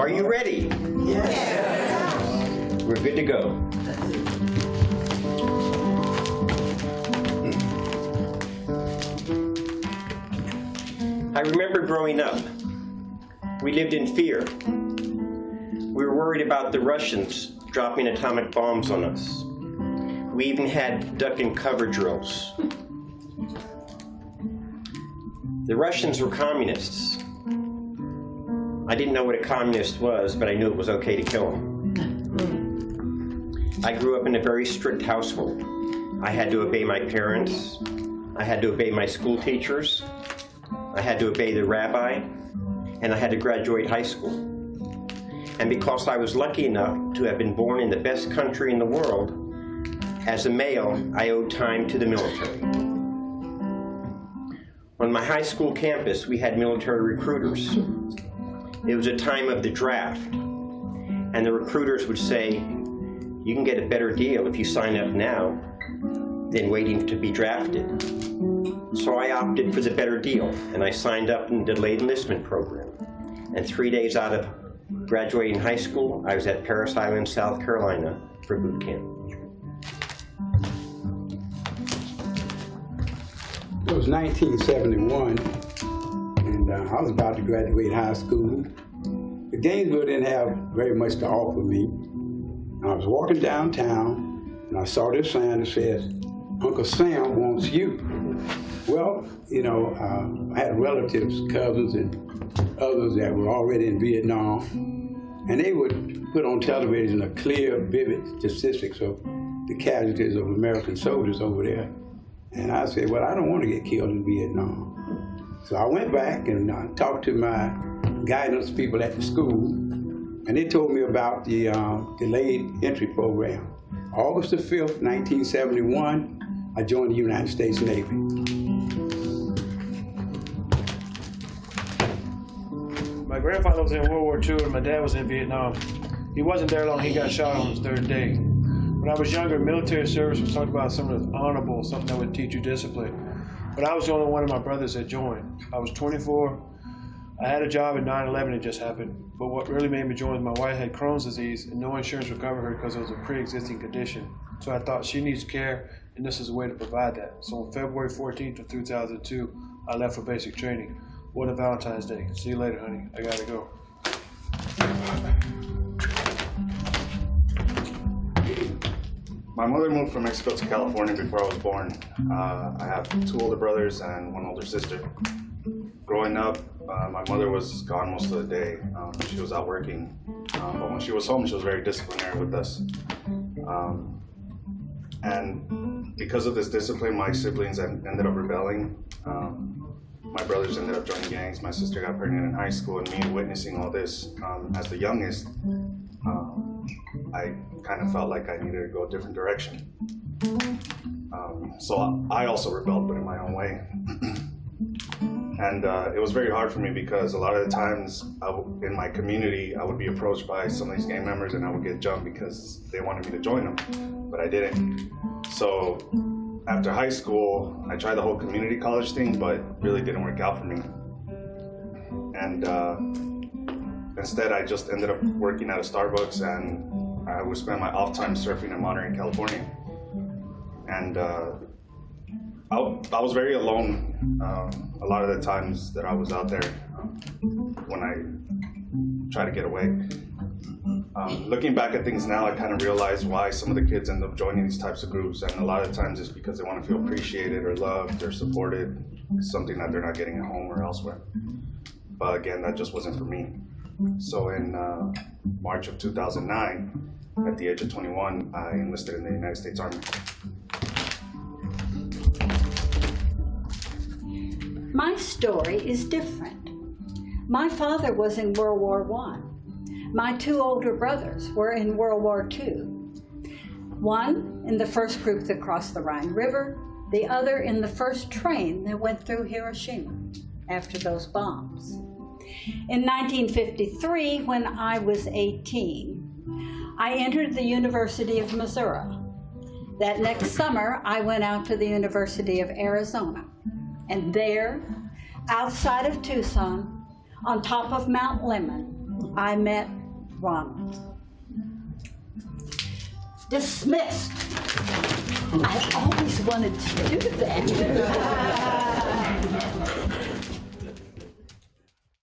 Are you ready? Yes. We're good to go. I remember growing up. We lived in fear. We were worried about the Russians dropping atomic bombs on us. We even had duck and cover drills. The Russians were communists. I didn't know what a communist was, but I knew it was okay to kill them. I grew up in a very strict household. I had to obey my parents. I had to obey my school teachers. I had to obey the rabbi. And I had to graduate high school. And because I was lucky enough to have been born in the best country in the world, as a male, I owed time to the military. On my high school campus, we had military recruiters. It was a time of the draft, and the recruiters would say, you can get a better deal if you sign up now than waiting to be drafted. So I opted for the better deal, and I signed up in the delayed enlistment program. And 3 days out of graduating high school, I was at Parris Island, South Carolina for boot camp. It was 1971, and I was about to graduate high school. The Gainesville didn't have very much to offer me. I was walking downtown, and I saw this sign that says, Uncle Sam wants you. Well, you know, I had relatives, cousins, and others that were already in Vietnam, and they would put on television a clear, vivid statistics of the casualties of American soldiers over there. And I said, well, I don't want to get killed in Vietnam. So I went back and talked to my guidance people at the school, and they told me about the delayed entry program. August the 5th, 1971, I joined the United States Navy. My grandfather was in World War II and my dad was in Vietnam. He wasn't there long, he got shot on his third day. When I was younger, military service was talked about something that's honorable, something that would teach you discipline. But I was the only one of my brothers that joined. I was 24. I had a job at 9/11, it just happened. But what really made me join was my wife had Crohn's disease and no insurance would cover her because it was a pre-existing condition. So I thought she needs care and this is a way to provide that. So on February 14th of 2002, I left for basic training. What a Valentine's Day. See you later, honey. I gotta go. My mother moved from Mexico to California before I was born. I have 2 older brothers and 1 older sister. Growing up, my mother was gone most of the day. She was out working. But when she was home, she was very disciplinary with us. And because of this discipline, my siblings ended up rebelling. My brothers ended up joining gangs. My sister got pregnant in high school, and me witnessing all this as the youngest, I kind of felt like I needed to go a different direction. So I also rebelled, but in my own way. And it was very hard for me because a lot of the times in my community, I would be approached by some of these gang members and I would get jumped because they wanted me to join them, but I didn't. So after high school, I tried the whole community college thing, but really didn't work out for me. And instead, I just ended up working at a Starbucks, and I would spend my off time surfing in Monterey, California. And I was very alone a lot of the times that I was out there when I tried to get away. Looking back at things now, I kind of realize why some of the kids end up joining these types of groups, and a lot of times it's because they want to feel appreciated or loved or supported, something that they're not getting at home or elsewhere. But again, that just wasn't for me. So in March of 2009, at the age of 21, I enlisted in the United States Army. My story is different. My father was in World War I. My two older brothers were in World War II. One in the first group that crossed the Rhine River, the other in the first train that went through Hiroshima after those bombs. In 1953, when I was 18, I entered the University of Missouri. That next summer, I went out to the University of Arizona. And there, outside of Tucson, on top of Mount Lemmon, I met Ronald. Dismissed. I always wanted to do that.